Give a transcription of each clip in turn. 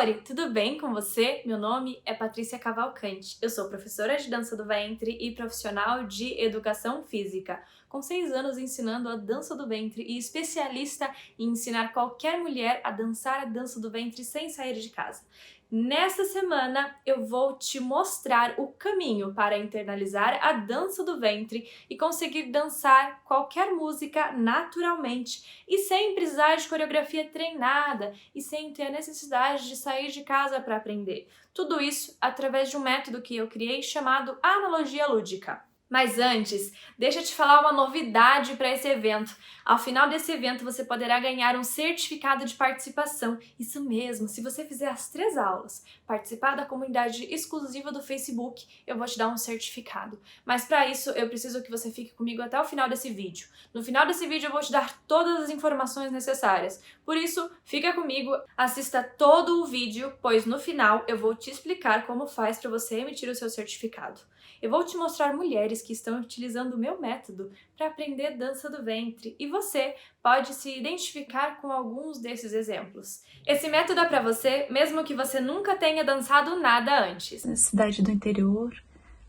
Oi, tudo bem com você? Meu nome é Patrícia Cavalcante. Eu sou professora de dança do ventre e profissional de educação física, com 6 anos ensinando a dança do ventre e especialista em ensinar qualquer mulher a dançar a dança do ventre sem sair de casa. Nesta semana eu vou te mostrar o caminho para internalizar a dança do ventre e conseguir dançar qualquer música naturalmente e sem precisar de coreografia treinada e sem ter a necessidade de sair de casa para aprender. Tudo isso através de um método que eu criei chamado analogia lúdica. Mas antes, deixa eu te falar uma novidade para esse evento. Ao final desse evento, você poderá ganhar um certificado de participação. Isso mesmo, se você fizer as 3 aulas, participar da comunidade exclusiva do Facebook, eu vou te dar um certificado. Mas para isso, eu preciso que você fique comigo até o final desse vídeo. No final desse vídeo, eu vou te dar todas as informações necessárias. Por isso, fica comigo, assista todo o vídeo, pois no final eu vou te explicar como faz para você emitir o seu certificado. Eu vou te mostrar mulheres que estão utilizando o meu método para aprender dança do ventre e você pode se identificar com alguns desses exemplos. Esse método é para você, mesmo que você nunca tenha dançado nada antes. Na cidade do interior,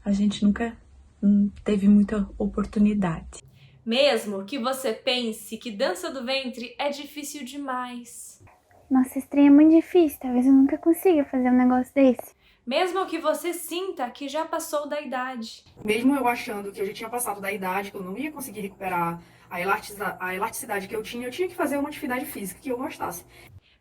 a gente nunca teve muita oportunidade. Mesmo que você pense que dança do ventre é difícil demais. Nossa, esse trem é muito difícil, talvez eu nunca consiga fazer um negócio desse. Mesmo que você sinta que já passou da idade. Mesmo eu achando que eu já tinha passado da idade, que eu não ia conseguir recuperar a elasticidade que eu tinha que fazer uma atividade física que eu gostasse.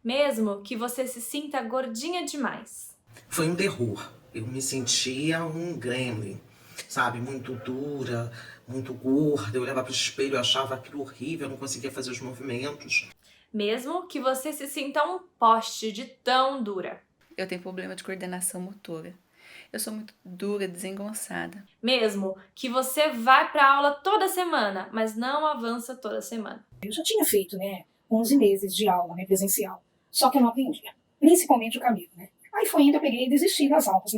Mesmo que você se sinta gordinha demais. Foi um terror. Eu me sentia um gremlin, sabe? Muito dura, muito gorda. Eu olhava para o espelho e achava aquilo horrível, eu não conseguia fazer os movimentos. Mesmo que você se sinta um poste de tão dura. Eu tenho problema de coordenação motora. Eu sou muito dura, desengonçada. Mesmo que você vai para aula toda semana, mas não avança toda semana. Eu já tinha feito, 11 meses de aula, presencial. Só que eu não aprendia. Principalmente o caminho, Aí foi indo, eu peguei e desisti das aulas,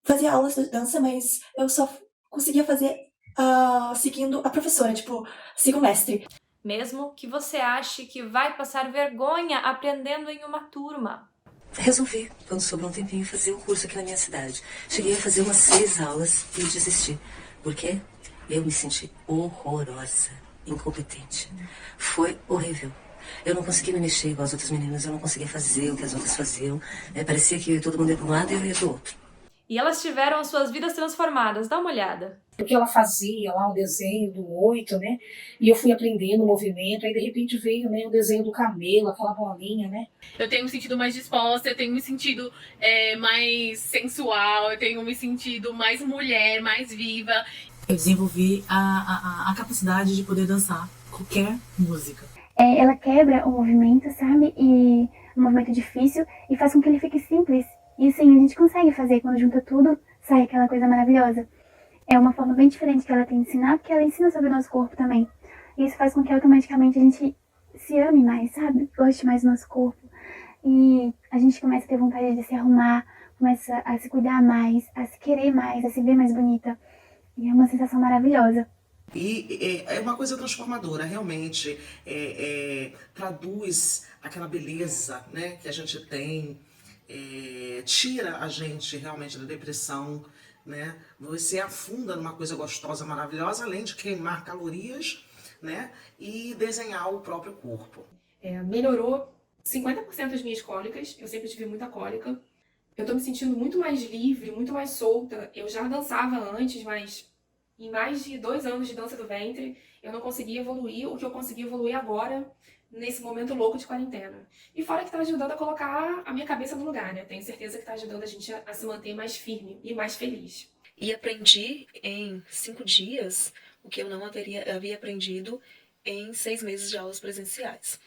Fazia aulas de dança, mas eu só conseguia fazer seguindo a professora, siga o mestre. Mesmo que você ache que vai passar vergonha aprendendo em uma turma. Resolvi, quando sobrou um tempinho, fazer um curso aqui na minha cidade. Cheguei a fazer umas 6 aulas e desisti. Por quê? Eu me senti horrorosa, incompetente. Foi horrível. Eu não conseguia me mexer igual as outras meninas, eu não conseguia fazer o que as outras faziam. Parecia que todo mundo ia para um lado e eu ia para o outro. E elas tiveram as suas vidas transformadas, dá uma olhada. Porque ela fazia lá o desenho do 8, E eu fui aprendendo o movimento, aí de repente veio, o desenho do camelo, aquela bolinha, Eu tenho me sentido mais disposta, eu tenho me sentido mais sensual, eu tenho me sentido mais mulher, mais viva. Eu desenvolvi a capacidade de poder dançar qualquer música. Ela quebra o movimento, sabe? E um movimento difícil e faz com que ele fique simples. E assim, a gente consegue fazer, quando junta tudo, sai aquela coisa maravilhosa. É uma forma bem diferente que ela tem de ensinar, porque ela ensina sobre o nosso corpo também. E isso faz com que automaticamente a gente se ame mais, sabe? Goste mais do nosso corpo. E a gente começa a ter vontade de se arrumar, começa a se cuidar mais, a se querer mais, a se ver mais bonita. E é uma sensação maravilhosa. E é uma coisa transformadora, realmente. Traduz aquela beleza, que a gente tem. Tira a gente realmente da depressão, Você afunda numa coisa gostosa, maravilhosa, além de queimar calorias, e desenhar o próprio corpo. Melhorou 50% das minhas cólicas, eu sempre tive muita cólica. Eu tô me sentindo muito mais livre, muito mais solta. Eu já dançava antes, mas em mais de 2 anos de dança do ventre, eu não conseguia evoluir o que eu consegui evoluir agora, nesse momento louco de quarentena. E fora que tá ajudando a colocar a minha cabeça no lugar, Tenho certeza que tá ajudando a gente a se manter mais firme e mais feliz. E aprendi em 5 dias o que eu não havia aprendido em 6 meses de aulas presenciais.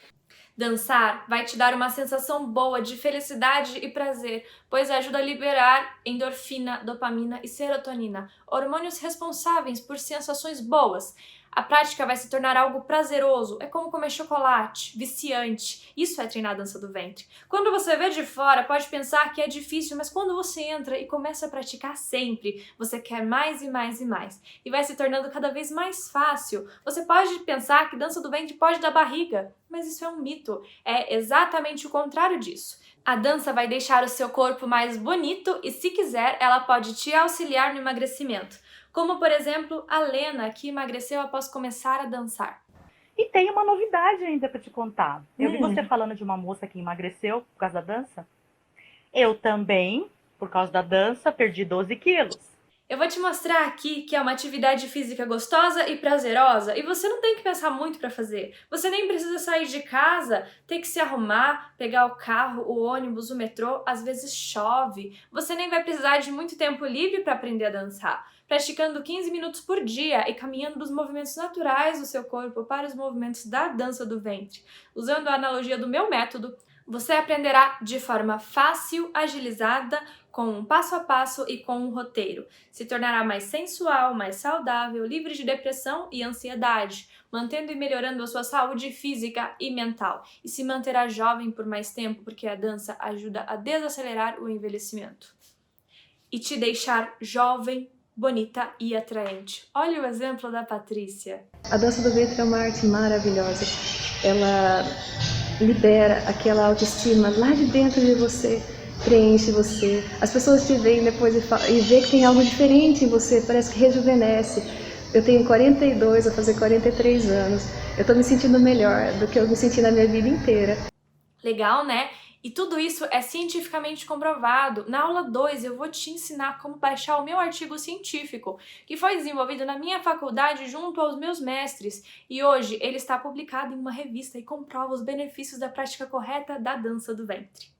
Dançar vai te dar uma sensação boa de felicidade e prazer, pois ajuda a liberar endorfina, dopamina e serotonina, hormônios responsáveis por sensações boas. A prática vai se tornar algo prazeroso, é como comer chocolate, viciante. Isso é treinar a dança do ventre. Quando você vê de fora, pode pensar que é difícil, mas quando você entra e começa a praticar sempre, você quer mais e mais e mais. E vai se tornando cada vez mais fácil. Você pode pensar que dança do ventre pode dar barriga, mas isso é um mito. É exatamente o contrário disso. A dança vai deixar o seu corpo mais bonito e, se quiser, ela pode te auxiliar no emagrecimento. Como, por exemplo, a Lena, que emagreceu após começar a dançar. E tem uma novidade ainda para te contar. Eu vi você falando de uma moça que emagreceu por causa da dança. Eu também, por causa da dança, perdi 12 quilos. Eu vou te mostrar aqui que é uma atividade física gostosa e prazerosa e você não tem que pensar muito para fazer. Você nem precisa sair de casa, ter que se arrumar, pegar o carro, o ônibus, o metrô, às vezes chove. Você nem vai precisar de muito tempo livre para aprender a dançar. Praticando 15 minutos por dia e caminhando dos movimentos naturais do seu corpo para os movimentos da dança do ventre. Usando a analogia do meu método, você aprenderá de forma fácil, agilizada, com um passo a passo e com um roteiro. Se tornará mais sensual, mais saudável, livre de depressão e ansiedade, mantendo e melhorando a sua saúde física e mental. E se manterá jovem por mais tempo, porque a dança ajuda a desacelerar o envelhecimento. E te deixar jovem, bonita e atraente. Olha o exemplo da Patrícia. A dança do ventre é uma arte maravilhosa. Ela libera aquela autoestima lá de dentro de você, preenche você. As pessoas te veem depois e vê que tem algo diferente em você, parece que rejuvenesce. Eu tenho 42, vou fazer 43 anos. Eu tô me sentindo melhor do que eu me senti na minha vida inteira. Legal, né? E tudo isso é cientificamente comprovado. Na aula 2 eu vou te ensinar como baixar o meu artigo científico, que foi desenvolvido na minha faculdade junto aos meus mestres, e hoje ele está publicado em uma revista e comprova os benefícios da prática correta da dança do ventre.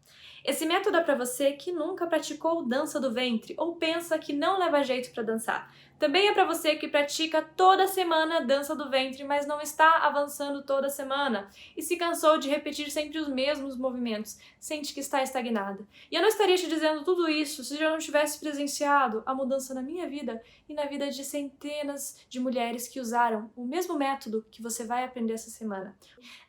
Esse método é para você que nunca praticou dança do ventre ou pensa que não leva jeito para dançar. Também é para você que pratica toda semana dança do ventre, mas não está avançando toda semana e se cansou de repetir sempre os mesmos movimentos, sente que está estagnada. E eu não estaria te dizendo tudo isso se eu não tivesse presenciado a mudança na minha vida e na vida de centenas de mulheres que usaram o mesmo método que você vai aprender essa semana.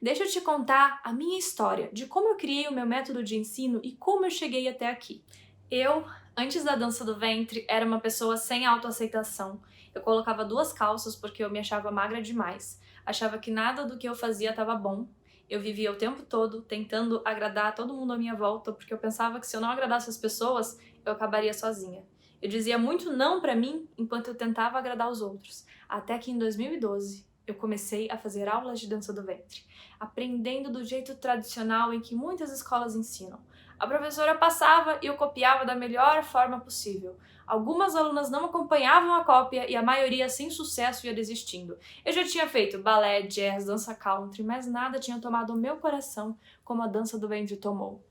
Deixa eu te contar a minha história de como eu criei o meu método de ensino e como eu cheguei até aqui. Eu, antes da dança do ventre, era uma pessoa sem autoaceitação. Eu colocava 2 calças porque eu me achava magra demais. Achava que nada do que eu fazia estava bom. Eu vivia o tempo todo tentando agradar todo mundo à minha volta porque eu pensava que se eu não agradasse as pessoas, eu acabaria sozinha. Eu dizia muito não pra mim enquanto eu tentava agradar os outros. Até que em 2012, eu comecei a fazer aulas de dança do ventre, aprendendo do jeito tradicional em que muitas escolas ensinam. A professora passava e eu copiava da melhor forma possível. Algumas alunas não acompanhavam a cópia e a maioria sem sucesso ia desistindo. Eu já tinha feito balé, jazz, dança country, mas nada tinha tomado o meu coração como a dança do ventre tomou.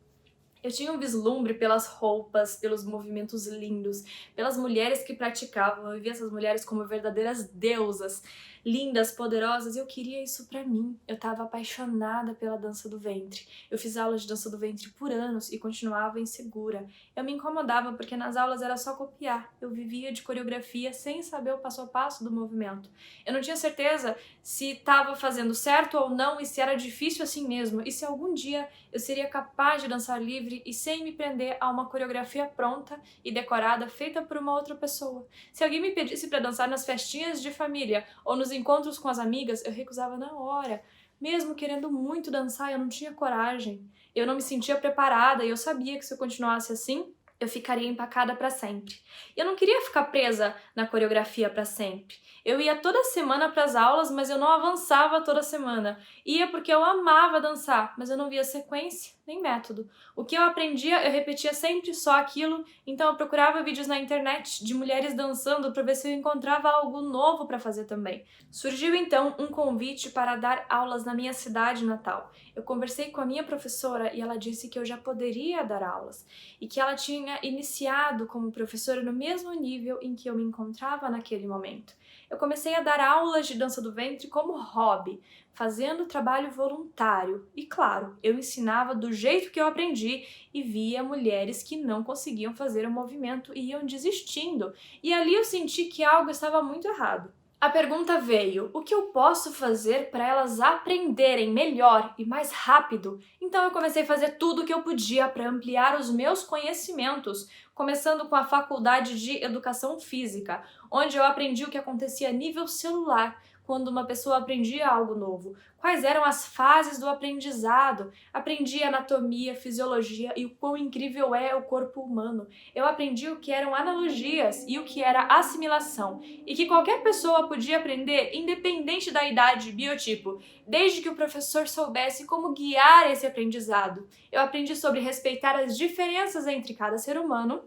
Eu tinha um vislumbre pelas roupas, pelos movimentos lindos, pelas mulheres que praticavam. Eu via essas mulheres como verdadeiras deusas, lindas, poderosas, e eu queria isso pra mim. Eu estava apaixonada pela dança do ventre. Eu fiz aulas de dança do ventre por anos e continuava insegura. Eu me incomodava porque nas aulas era só copiar. Eu vivia de coreografia sem saber o passo a passo do movimento. Eu não tinha certeza se estava fazendo certo ou não e se era difícil assim mesmo. E se algum dia eu seria capaz de dançar livre e sem me prender a uma coreografia pronta e decorada feita por uma outra pessoa. Se alguém me pedisse para dançar nas festinhas de família ou nos encontros com as amigas, eu recusava na hora. Mesmo querendo muito dançar, eu não tinha coragem. Eu não me sentia preparada e eu sabia que se eu continuasse assim, eu ficaria empacada para sempre. Eu não queria ficar presa na coreografia para sempre. Eu ia toda semana para as aulas, mas eu não avançava toda semana. Ia porque eu amava dançar, mas eu não via sequência nem método. O que eu aprendia, eu repetia sempre só aquilo, então eu procurava vídeos na internet de mulheres dançando para ver se eu encontrava algo novo para fazer também. Surgiu então um convite para dar aulas na minha cidade natal. Eu conversei com a minha professora e ela disse que eu já poderia dar aulas e que ela tinha iniciado como professora no mesmo nível em que eu me encontrava naquele momento. Eu comecei a dar aulas de dança do ventre como hobby, fazendo trabalho voluntário. E claro, eu ensinava do jeito que eu aprendi e via mulheres que não conseguiam fazer o movimento e iam desistindo. E ali eu senti que algo estava muito errado. A pergunta veio, o que eu posso fazer para elas aprenderem melhor e mais rápido? Então eu comecei a fazer tudo o que eu podia para ampliar os meus conhecimentos, começando com a faculdade de Educação Física, onde eu aprendi o que acontecia a nível celular, quando uma pessoa aprendia algo novo? Quais eram as fases do aprendizado? Aprendi anatomia, fisiologia e o quão incrível é o corpo humano. Eu aprendi o que eram analogias e o que era assimilação, e que qualquer pessoa podia aprender independente da idade e biotipo, desde que o professor soubesse como guiar esse aprendizado. Eu aprendi sobre respeitar as diferenças entre cada ser humano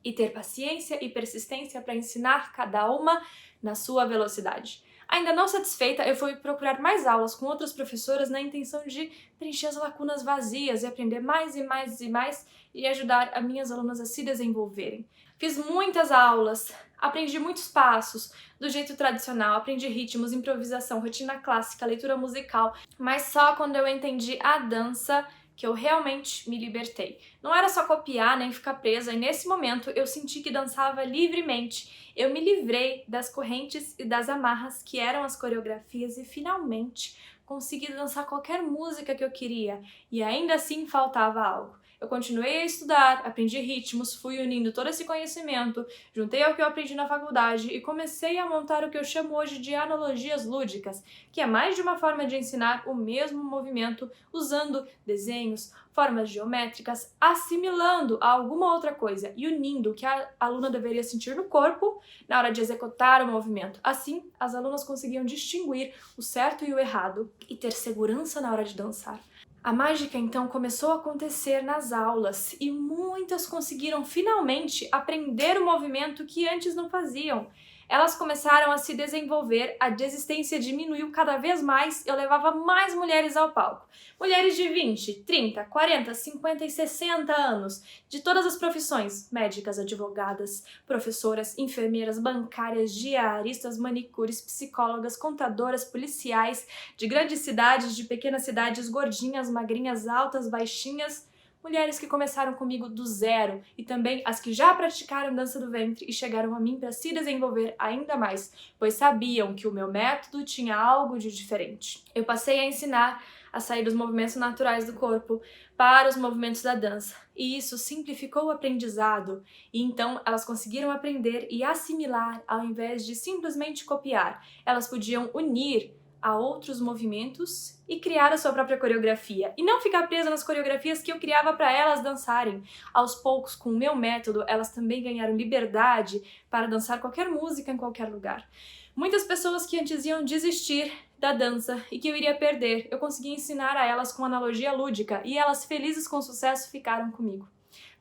e ter paciência e persistência para ensinar cada uma na sua velocidade. Ainda não satisfeita, eu fui procurar mais aulas com outras professoras na intenção de preencher as lacunas vazias e aprender mais e mais e mais e ajudar as minhas alunas a se desenvolverem. Fiz muitas aulas, aprendi muitos passos do jeito tradicional, aprendi ritmos, improvisação, rotina clássica, leitura musical, mas só quando eu entendi a dança que eu realmente me libertei. Não era só copiar nem ficar presa, e nesse momento eu senti que dançava livremente. Eu me livrei das correntes e das amarras que eram as coreografias e finalmente consegui dançar qualquer música que eu queria, e ainda assim faltava algo. Eu continuei a estudar, aprendi ritmos, fui unindo todo esse conhecimento, juntei ao que eu aprendi na faculdade e comecei a montar o que eu chamo hoje de analogias lúdicas, que é mais de uma forma de ensinar o mesmo movimento usando desenhos, formas geométricas, assimilando a alguma outra coisa e unindo o que a aluna deveria sentir no corpo na hora de executar o movimento. Assim, as alunas conseguiam distinguir o certo e o errado e ter segurança na hora de dançar. A mágica então começou a acontecer nas aulas e muitas conseguiram finalmente aprender o movimento que antes não faziam. Elas começaram a se desenvolver, a desistência diminuiu cada vez mais, eu levava mais mulheres ao palco. Mulheres de 20, 30, 40, 50 e 60 anos, de todas as profissões, médicas, advogadas, professoras, enfermeiras, bancárias, diaristas, manicures, psicólogas, contadoras, policiais, de grandes cidades, de pequenas cidades, gordinhas, magrinhas, altas, baixinhas, mulheres que começaram comigo do zero e também as que já praticaram dança do ventre e chegaram a mim para se desenvolver ainda mais, pois sabiam que o meu método tinha algo de diferente. Eu passei a ensinar a sair dos movimentos naturais do corpo para os movimentos da dança, e isso simplificou o aprendizado, e então elas conseguiram aprender e assimilar ao invés de simplesmente copiar. Elas podiam unir a outros movimentos e criar a sua própria coreografia, e não ficar presa nas coreografias que eu criava para elas dançarem. Aos poucos, com o meu método, elas também ganharam liberdade para dançar qualquer música em qualquer lugar. Muitas pessoas que antes iam desistir da dança e que eu iria perder, eu consegui ensinar a elas com analogia lúdica, e elas, felizes com sucesso, ficaram comigo.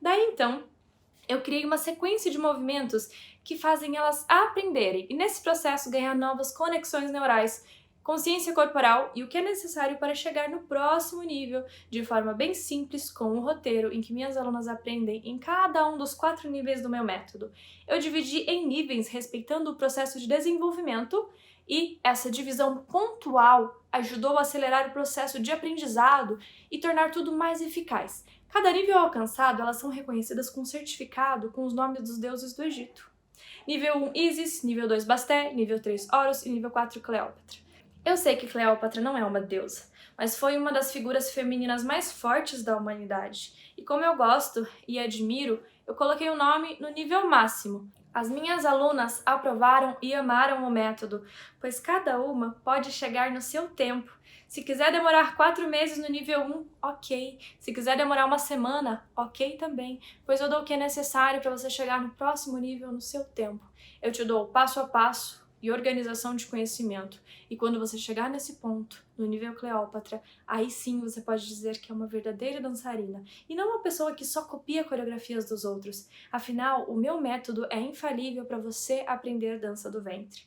Daí então, eu criei uma sequência de movimentos que fazem elas aprenderem, e nesse processo ganhar novas conexões neurais, consciência corporal e o que é necessário para chegar no próximo nível de forma bem simples, com um roteiro em que minhas alunas aprendem em cada um dos 4 níveis do meu método. Eu dividi em níveis respeitando o processo de desenvolvimento, e essa divisão pontual ajudou a acelerar o processo de aprendizado e tornar tudo mais eficaz. Cada nível alcançado, elas são reconhecidas com certificado com os nomes dos deuses do Egito. Nível 1 Ísis, nível 2 Basté, nível 3 Horus e nível 4 Cleópatra. Eu sei que Cleópatra não é uma deusa, mas foi uma das figuras femininas mais fortes da humanidade. E como eu gosto e admiro, eu coloquei o nome no nível máximo. As minhas alunas aprovaram e amaram o método, pois cada uma pode chegar no seu tempo. Se quiser demorar 4 meses no nível 1, ok. Se quiser demorar uma semana, ok também, pois eu dou o que é necessário para você chegar no próximo nível no seu tempo. Eu te dou o passo a passo e organização de conhecimento. E quando você chegar nesse ponto, no nível Cleópatra, aí sim você pode dizer que é uma verdadeira dançarina, e não uma pessoa que só copia coreografias dos outros. Afinal, o meu método é infalível para você aprender dança do ventre.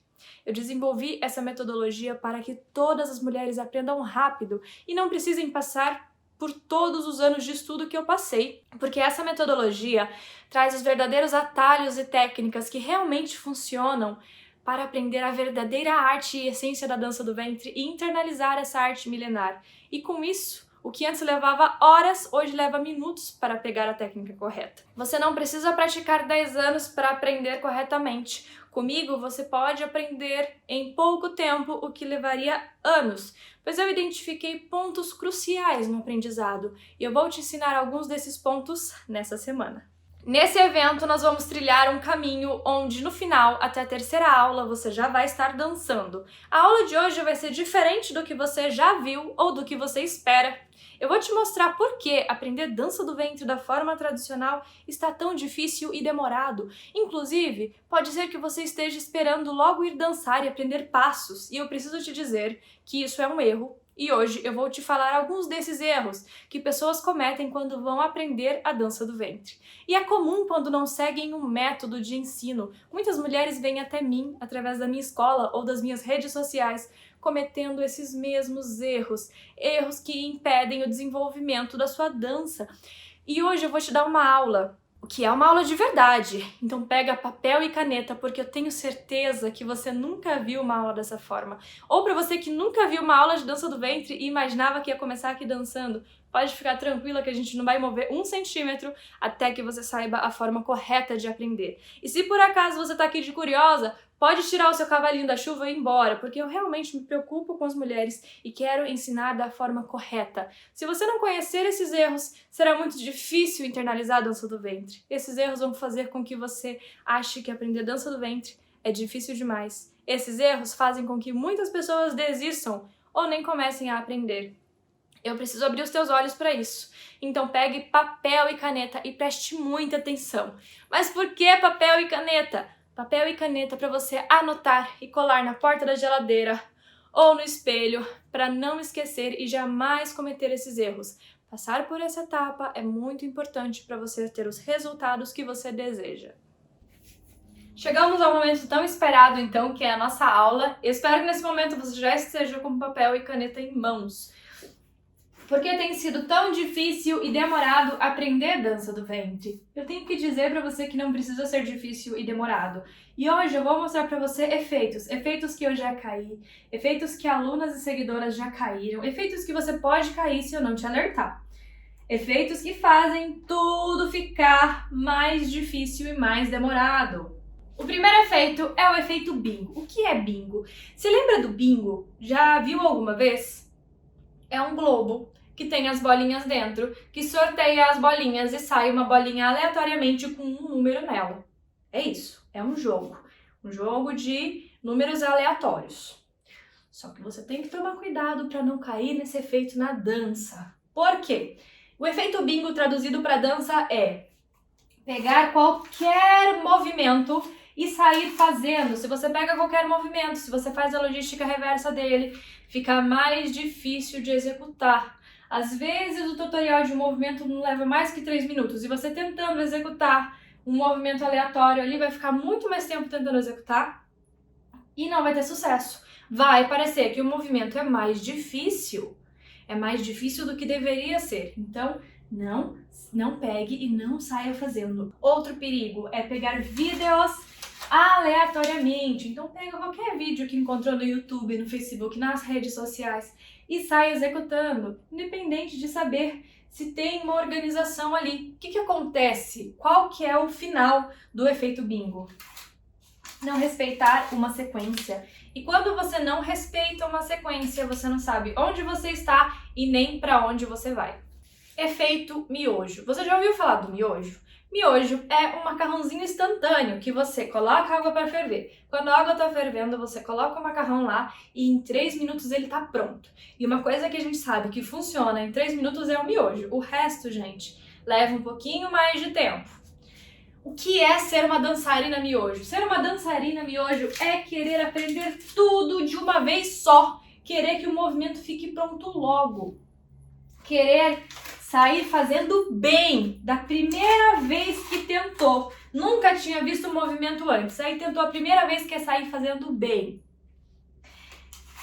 Eu desenvolvi essa metodologia para que todas as mulheres aprendam rápido e não precisem passar por todos os anos de estudo que eu passei, porque essa metodologia traz os verdadeiros atalhos e técnicas que realmente funcionam para aprender a verdadeira arte e essência da dança do ventre e internalizar essa arte milenar. E com isso, o que antes levava horas, hoje leva minutos para pegar a técnica correta. Você não precisa praticar 10 anos para aprender corretamente. Comigo, você pode aprender em pouco tempo o que levaria anos, pois eu identifiquei pontos cruciais no aprendizado e eu vou te ensinar alguns desses pontos nessa semana. Nesse evento, nós vamos trilhar um caminho onde, no final, até a terceira aula, você já vai estar dançando. A aula de hoje vai ser diferente do que você já viu ou do que você espera. Eu vou te mostrar por que aprender dança do ventre da forma tradicional está tão difícil e demorado. Inclusive, pode ser que você esteja esperando logo ir dançar e aprender passos, e eu preciso te dizer que isso é um erro. E hoje eu vou te falar alguns desses erros que pessoas cometem quando vão aprender a dança do ventre. E é comum quando não seguem um método de ensino. Muitas mulheres vêm até mim, através da minha escola ou das minhas redes sociais, cometendo esses mesmos erros. Erros que impedem o desenvolvimento da sua dança. E hoje eu vou te dar uma aula, que é uma aula de verdade. Então pega papel e caneta, porque eu tenho certeza que você nunca viu uma aula dessa forma. Ou para você que nunca viu uma aula de dança do ventre e imaginava que ia começar aqui dançando, pode ficar tranquila que a gente não vai mover 1 centímetro até que você saiba a forma correta de aprender. E se por acaso você tá aqui de curiosa, pode tirar o seu cavalinho da chuva e ir embora, porque eu realmente me preocupo com as mulheres e quero ensinar da forma correta. Se você não conhecer esses erros, será muito difícil internalizar a dança do ventre. Esses erros vão fazer com que você ache que aprender dança do ventre é difícil demais. Esses erros fazem com que muitas pessoas desistam ou nem comecem a aprender. Eu preciso abrir os teus olhos para isso. Então pegue papel e caneta e preste muita atenção. Mas por que papel e caneta? Papel e caneta para você anotar e colar na porta da geladeira ou no espelho para não esquecer e jamais cometer esses erros. Passar por essa etapa é muito importante para você ter os resultados que você deseja. Chegamos ao momento tão esperado, então, que é a nossa aula. Eu espero que nesse momento você já esteja com papel e caneta em mãos. Porque tem sido tão difícil e demorado aprender dança do ventre? Eu tenho que dizer pra você que não precisa ser difícil e demorado. E hoje eu vou mostrar pra você efeitos que eu já caí, efeitos que alunas e seguidoras já caíram, efeitos que você pode cair se eu não te alertar. Efeitos que fazem tudo ficar mais difícil e mais demorado. O primeiro efeito é o efeito bingo. O que é bingo? Você lembra do bingo? Já viu alguma vez? É um globo que tem as bolinhas dentro, que sorteia as bolinhas e sai uma bolinha aleatoriamente com um número nela. É isso, é um jogo de números aleatórios. Só que você tem que tomar cuidado para não cair nesse efeito na dança. Por quê? O efeito bingo traduzido para dança é pegar qualquer movimento e sair fazendo. Se você pega qualquer movimento, se você faz a logística reversa dele, fica mais difícil de executar. Às vezes o tutorial de um movimento não leva mais que 3 minutos e você tentando executar um movimento aleatório ali vai ficar muito mais tempo tentando executar e não vai ter sucesso. Vai parecer que o movimento é mais difícil do que deveria ser. Então, não pegue e não saia fazendo. Outro perigo é pegar vídeos aleatoriamente. Então pega qualquer vídeo que encontrou no YouTube, no Facebook, nas redes sociais e sai executando, independente de saber se tem uma organização ali. O que acontece? Qual que é o final do efeito bingo? Não respeitar uma sequência. E quando você não respeita uma sequência, você não sabe onde você está e nem para onde você vai. Efeito miojo. Você já ouviu falar do miojo? Miojo é um macarrãozinho instantâneo que você coloca água para ferver. Quando a água está fervendo, você coloca o macarrão lá e em 3 minutos ele está pronto. E uma coisa que a gente sabe que funciona em 3 minutos é o miojo. O resto, gente, leva um pouquinho mais de tempo. O que é ser uma dançarina miojo? Ser uma dançarina miojo é querer aprender tudo de uma vez só. Querer que o movimento fique pronto logo. Querer sair fazendo bem da primeira vez que tentou. Nunca tinha visto o movimento antes. Aí tentou a primeira vez, quer sair fazendo bem.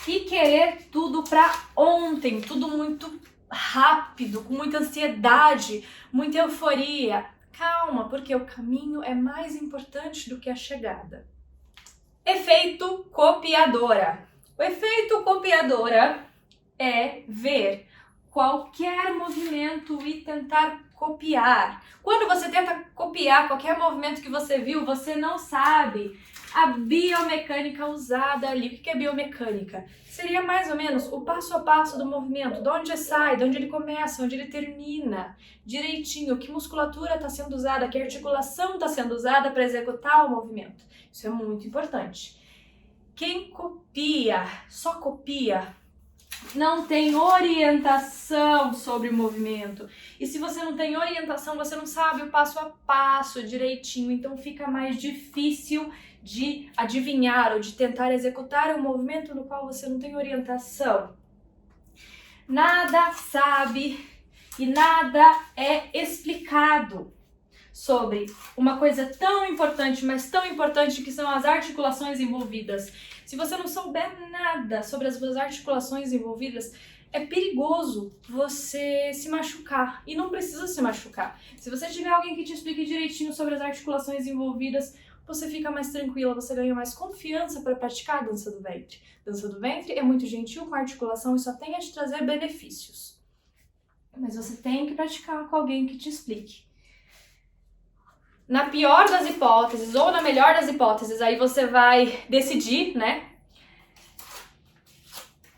E querer tudo pra ontem. Tudo muito rápido, com muita ansiedade, muita euforia. Calma, porque o caminho é mais importante do que a chegada. Efeito copiadora. O efeito copiadora é ver qualquer movimento e tentar copiar. Quando você tenta copiar qualquer movimento que você viu, você não sabe a biomecânica usada ali. O que é biomecânica? Seria mais ou menos o passo a passo do movimento, de onde sai, de onde ele começa, onde ele termina, direitinho, que musculatura está sendo usada, que articulação está sendo usada para executar o movimento. Isso é muito importante. Quem copia, só copia, não tem orientação sobre o movimento. E se você não tem orientação, você não sabe o passo a passo direitinho, então fica mais difícil de adivinhar ou de tentar executar um movimento no qual você não tem orientação. Nada sabe e nada é explicado sobre uma coisa tão importante, mas tão importante, que são as articulações envolvidas. Se você não souber nada sobre as suas articulações envolvidas, é perigoso você se machucar. E não precisa se machucar. Se você tiver alguém que te explique direitinho sobre as articulações envolvidas, você fica mais tranquila, você ganha mais confiança para praticar a dança do ventre. Dança do ventre é muito gentil com a articulação e só tem a te trazer benefícios. Mas você tem que praticar com alguém que te explique. Na pior das hipóteses ou na melhor das hipóteses, aí você vai decidir, né?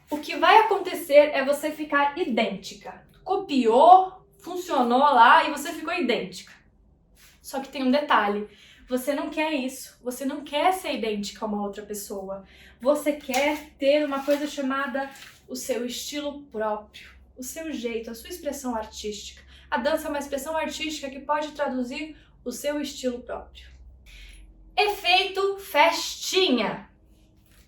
O que vai acontecer é você ficar idêntica. Copiou, funcionou lá e você ficou idêntica. Só que tem um detalhe. Você não quer isso. Você não quer ser idêntica a uma outra pessoa. Você quer ter uma coisa chamada o seu estilo próprio, o seu jeito, a sua expressão artística. A dança é uma expressão artística que pode traduzir o seu estilo próprio. Efeito festinha.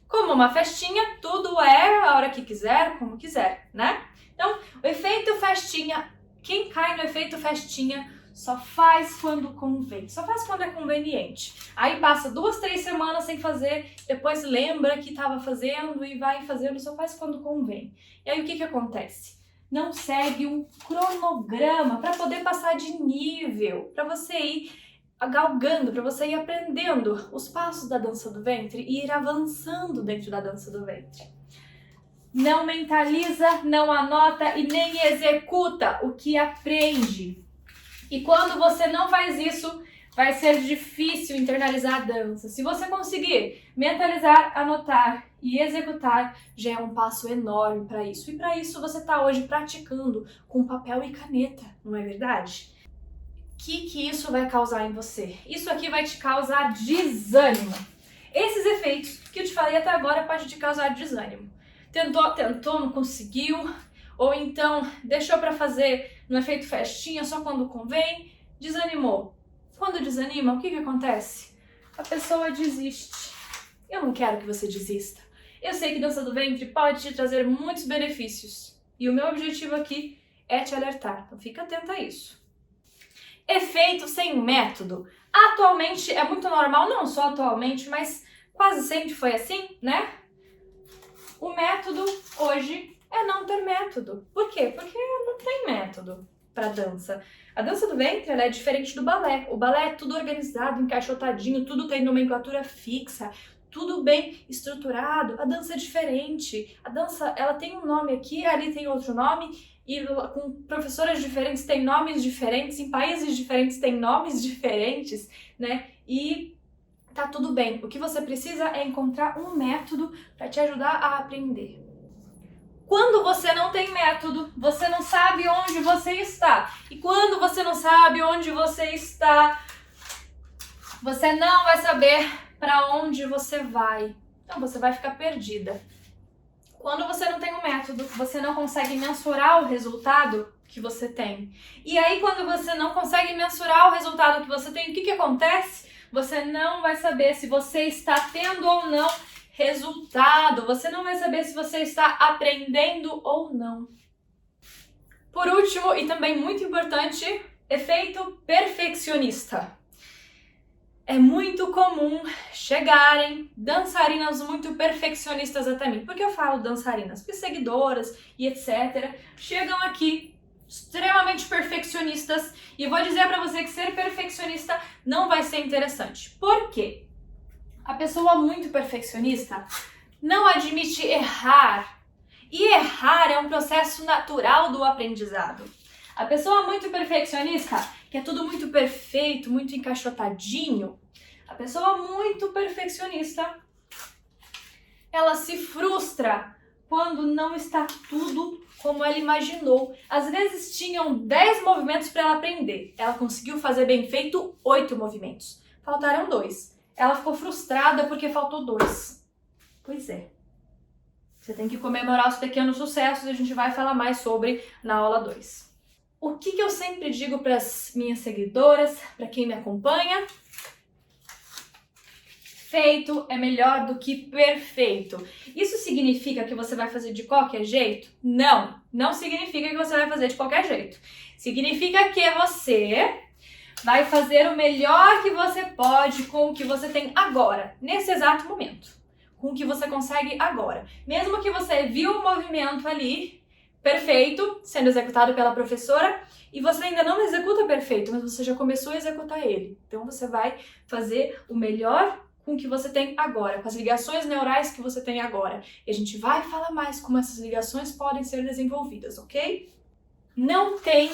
Como uma festinha, tudo é a hora que quiser, como quiser, né? Então, o efeito festinha, quem cai no efeito festinha só faz quando convém, só faz quando é conveniente. Aí passa 2, 3 semanas sem fazer, depois lembra que estava fazendo e vai fazendo, só faz quando convém. E aí o que acontece? Não segue um cronograma para poder passar de nível, para você ir galgando, para você ir aprendendo os passos da dança do ventre e ir avançando dentro da dança do ventre. Não mentaliza, não anota e nem executa o que aprende. E quando você não faz isso, vai ser difícil internalizar a dança. Se você conseguir mentalizar, anotar e executar, já é um passo enorme para isso. E para isso você está hoje praticando com papel e caneta, não é verdade? O que isso vai causar em você? Isso aqui vai te causar desânimo. Esses efeitos que eu te falei até agora podem te causar desânimo. Tentou, não conseguiu, ou então deixou para fazer no efeito festinha só quando convém, desanimou. Quando desanima, o que acontece? A pessoa desiste. Eu não quero que você desista. Eu sei que dança do ventre pode te trazer muitos benefícios. E o meu objetivo aqui é te alertar. Então fica atenta a isso. Efeito sem método. Atualmente é muito normal, não só atualmente, mas quase sempre foi assim, né? O método hoje é não ter método. Por quê? Porque não tem método para dança. A dança do ventre ela é diferente do balé. O balé é tudo organizado, encaixotadinho, tudo tem nomenclatura fixa, tudo bem estruturado. A dança é diferente. A dança ela tem um nome aqui, ali tem outro nome, e com professoras diferentes tem nomes diferentes, em países diferentes tem nomes diferentes, né? E tá tudo bem. O que você precisa é encontrar um método para te ajudar a aprender. Quando você não tem método, você não sabe onde você está. E quando você não sabe onde você está, você não vai saber para onde você vai. Então você vai ficar perdida. Quando você não tem um método, você não consegue mensurar o resultado que você tem. E aí quando você não consegue mensurar o resultado que você tem, o que acontece? Você não vai saber se você está tendo ou não resultado. Você não vai saber se você está aprendendo ou não. Por último, e também muito importante, efeito perfeccionista. É muito comum chegarem dançarinas muito perfeccionistas até mim. Por que eu falo dançarinas? Porque seguidoras e etc. chegam aqui extremamente perfeccionistas e eu vou dizer pra você que ser perfeccionista não vai ser interessante. Por quê? A pessoa muito perfeccionista não admite errar E errar é um processo natural do aprendizado. A pessoa muito perfeccionista, que é tudo muito perfeito, muito encaixotadinho, a pessoa muito perfeccionista, ela se frustra quando não está tudo como ela imaginou. Às vezes tinham 10 movimentos para ela aprender. Ela conseguiu fazer bem feito 8 movimentos. Faltaram 2. Ela ficou frustrada porque faltou 2. Pois é. Você tem que comemorar os pequenos sucessos e a gente vai falar mais sobre na aula 2. O que eu sempre digo para as minhas seguidoras, para quem me acompanha? Feito é melhor do que perfeito. Isso significa que você vai fazer de qualquer jeito? Não, não significa que você vai fazer de qualquer jeito. Significa que você vai fazer o melhor que você pode com o que você tem agora, nesse exato momento. Com o que você consegue agora. Mesmo que você viu o movimento ali, perfeito, sendo executado pela professora, e você ainda não executa perfeito, mas você já começou a executar ele. Então você vai fazer o melhor com o que você tem agora, com as ligações neurais que você tem agora. E a gente vai falar mais como essas ligações podem ser desenvolvidas, ok? Não tem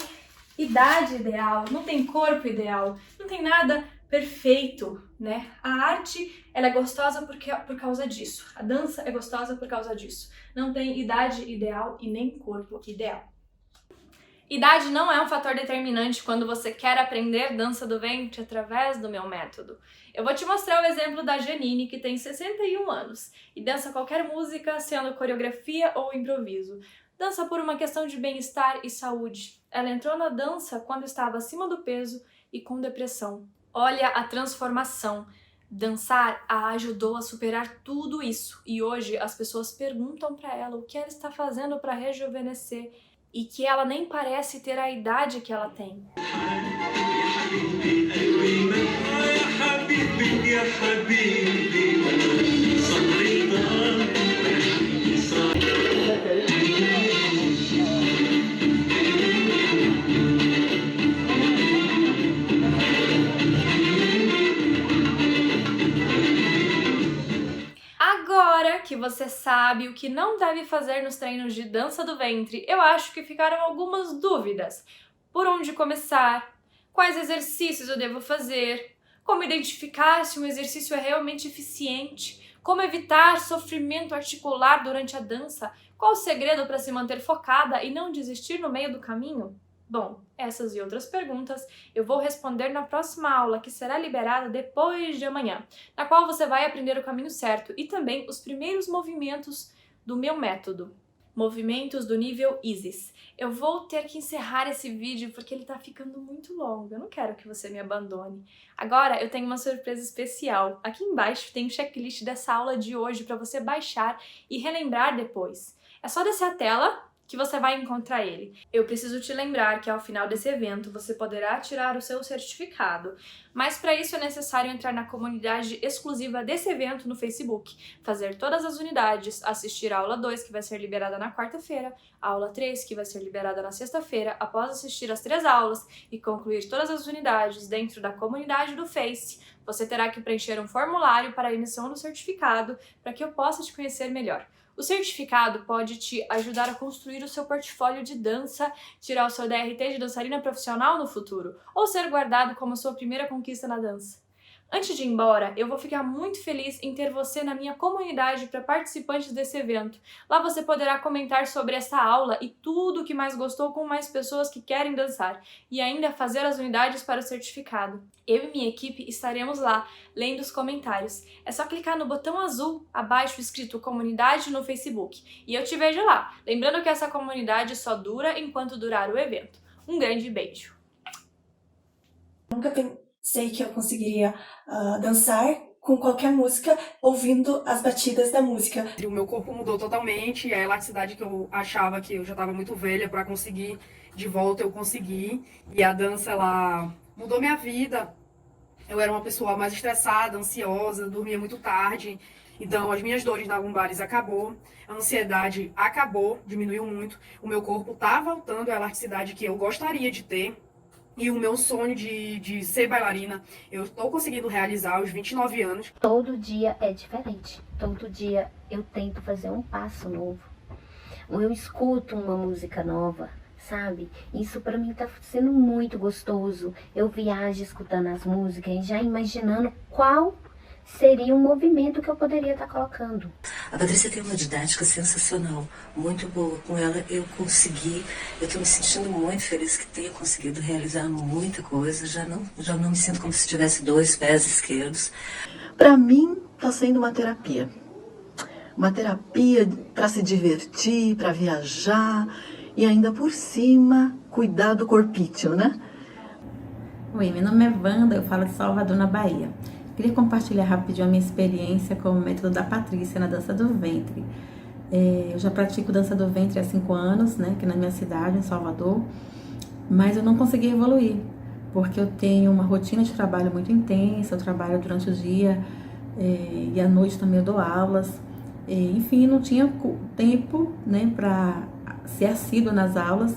idade ideal, não tem corpo ideal, não tem nada perfeito, né? A arte, ela é gostosa por causa disso. A dança é gostosa por causa disso. Não tem idade ideal e nem corpo ideal. Idade não é um fator determinante quando você quer aprender dança do ventre através do meu método. Eu vou te mostrar o exemplo da Janine, que tem 61 anos e dança qualquer música, sendo coreografia ou improviso. Dança por uma questão de bem-estar e saúde. Ela entrou na dança quando estava acima do peso e com depressão. Olha a transformação. Dançar a ajudou a superar tudo isso e hoje as pessoas perguntam para ela o que ela está fazendo para rejuvenescer e que ela nem parece ter a idade que ela tem. Agora que você sabe o que não deve fazer nos treinos de dança do ventre, eu acho que ficaram algumas dúvidas. Por onde começar? Quais exercícios eu devo fazer? Como identificar se um exercício é realmente eficiente? Como evitar sofrimento articular durante a dança? Qual o segredo para se manter focada e não desistir no meio do caminho? Bom, essas e outras perguntas eu vou responder na próxima aula, que será liberada depois de amanhã, na qual você vai aprender o caminho certo e também os primeiros movimentos do meu método. Movimentos do nível ISIS. Eu vou ter que encerrar esse vídeo porque ele tá ficando muito longo, eu não quero que você me abandone. Agora eu tenho uma surpresa especial. Aqui embaixo tem o checklist dessa aula de hoje para você baixar e relembrar depois. É só descer a tela que você vai encontrar ele. Eu preciso te lembrar que ao final desse evento você poderá tirar o seu certificado, mas para isso é necessário entrar na comunidade exclusiva desse evento no Facebook, fazer todas as unidades, assistir a aula 2, que vai ser liberada na quarta-feira, a aula 3, que vai ser liberada na sexta-feira, após assistir as 3 aulas e concluir todas as unidades dentro da comunidade do Face, você terá que preencher um formulário para a emissão do certificado para que eu possa te conhecer melhor. O certificado pode te ajudar a construir o seu portfólio de dança, tirar o seu DRT de dançarina profissional no futuro, ou ser guardado como sua primeira conquista na dança. Antes de ir embora, eu vou ficar muito feliz em ter você na minha comunidade para participantes desse evento. Lá você poderá comentar sobre essa aula e tudo o que mais gostou com mais pessoas que querem dançar e ainda fazer as unidades para o certificado. Eu e minha equipe estaremos lá, lendo os comentários. É só clicar no botão azul abaixo escrito Comunidade no Facebook e eu te vejo lá. Lembrando que essa comunidade só dura enquanto durar o evento. Um grande beijo! Nunca pensei que eu conseguiria dançar com qualquer música, ouvindo as batidas da música. O meu corpo mudou totalmente, a elasticidade que eu achava que eu já estava muito velha para conseguir de volta, eu consegui. E a dança, ela mudou minha vida. Eu era uma pessoa mais estressada, ansiosa, dormia muito tarde. Então as minhas dores na lombares acabou, a ansiedade acabou, diminuiu muito. O meu corpo tá voltando à elasticidade que eu gostaria de ter. E o meu sonho de ser bailarina, eu estou conseguindo realizar aos 29 anos. Todo dia é diferente. Todo dia eu tento fazer um passo novo. ou eu escuto uma música nova, sabe? Isso para mim tá sendo muito gostoso. Eu viajo escutando as músicas e já imaginando qual seria um movimento que eu poderia estar colocando. A Patrícia tem uma didática sensacional, muito boa. Com ela eu estou me sentindo muito feliz que tenha conseguido realizar muita coisa. Já não me sinto como se tivesse 2 pés esquerdos. Para mim, está sendo uma terapia. Uma terapia para se divertir, para viajar e ainda por cima cuidar do corpício, né? Oi, meu nome é Wanda, eu falo de Salvador, na Bahia. Queria compartilhar rapidinho a minha experiência com o método da Patrícia na dança do ventre. Eu já pratico dança do ventre há 5 anos, né, aqui na minha cidade, em Salvador, mas eu não consegui evoluir, porque eu tenho uma rotina de trabalho muito intensa, eu trabalho durante o dia e à noite também eu dou aulas, enfim, não tinha tempo, né, para ser assídua nas aulas.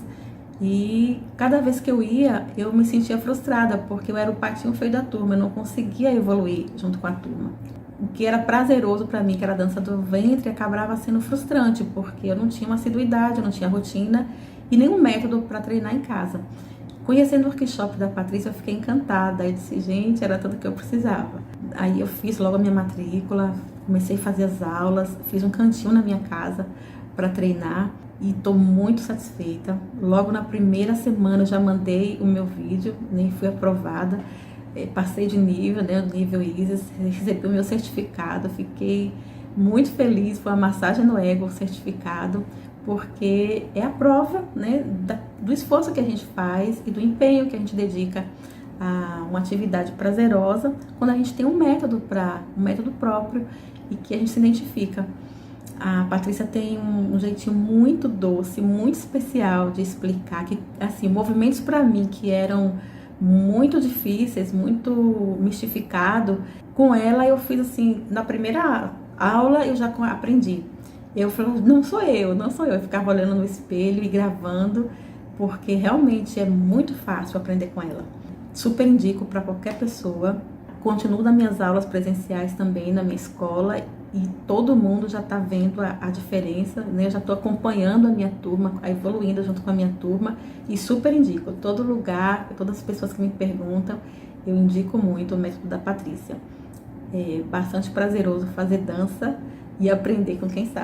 E cada vez que eu ia, eu me sentia frustrada, porque eu era o patinho feio da turma, eu não conseguia evoluir junto com a turma. O que era prazeroso para mim, que era a dança do ventre, acabava sendo frustrante, porque eu não tinha uma assiduidade, eu não tinha rotina e nenhum método para treinar em casa. Conhecendo o workshop da Patrícia, eu fiquei encantada, aí disse, gente, era tudo que eu precisava. Aí eu fiz logo a minha matrícula, comecei a fazer as aulas, fiz um cantinho na minha casa para treinar. E estou muito satisfeita. Logo na primeira semana eu já mandei o meu vídeo, nem fui aprovada, passei de nível, né, o nível ISIS, recebi o meu certificado, fiquei muito feliz, foi uma massagem no ego, o certificado, porque é a prova, né, do esforço que a gente faz e do empenho que a gente dedica a uma atividade prazerosa, quando a gente tem um método próprio e que a gente se identifica. A Patrícia tem um jeitinho muito doce, muito especial de explicar que, assim, movimentos para mim que eram muito difíceis, muito mistificado, com ela eu fiz assim, na primeira aula eu já aprendi. Eu falei, não sou eu, eu ficava olhando no espelho e gravando, porque realmente é muito fácil aprender com ela. Super indico para qualquer pessoa. Continuo nas minhas aulas presenciais também na minha escola e todo mundo já está vendo a diferença, né? Eu já estou acompanhando a minha turma, evoluindo junto com a minha turma e super indico. Todo lugar, todas as pessoas que me perguntam, eu indico muito o método da Patrícia. É bastante prazeroso fazer dança e aprender com quem sabe.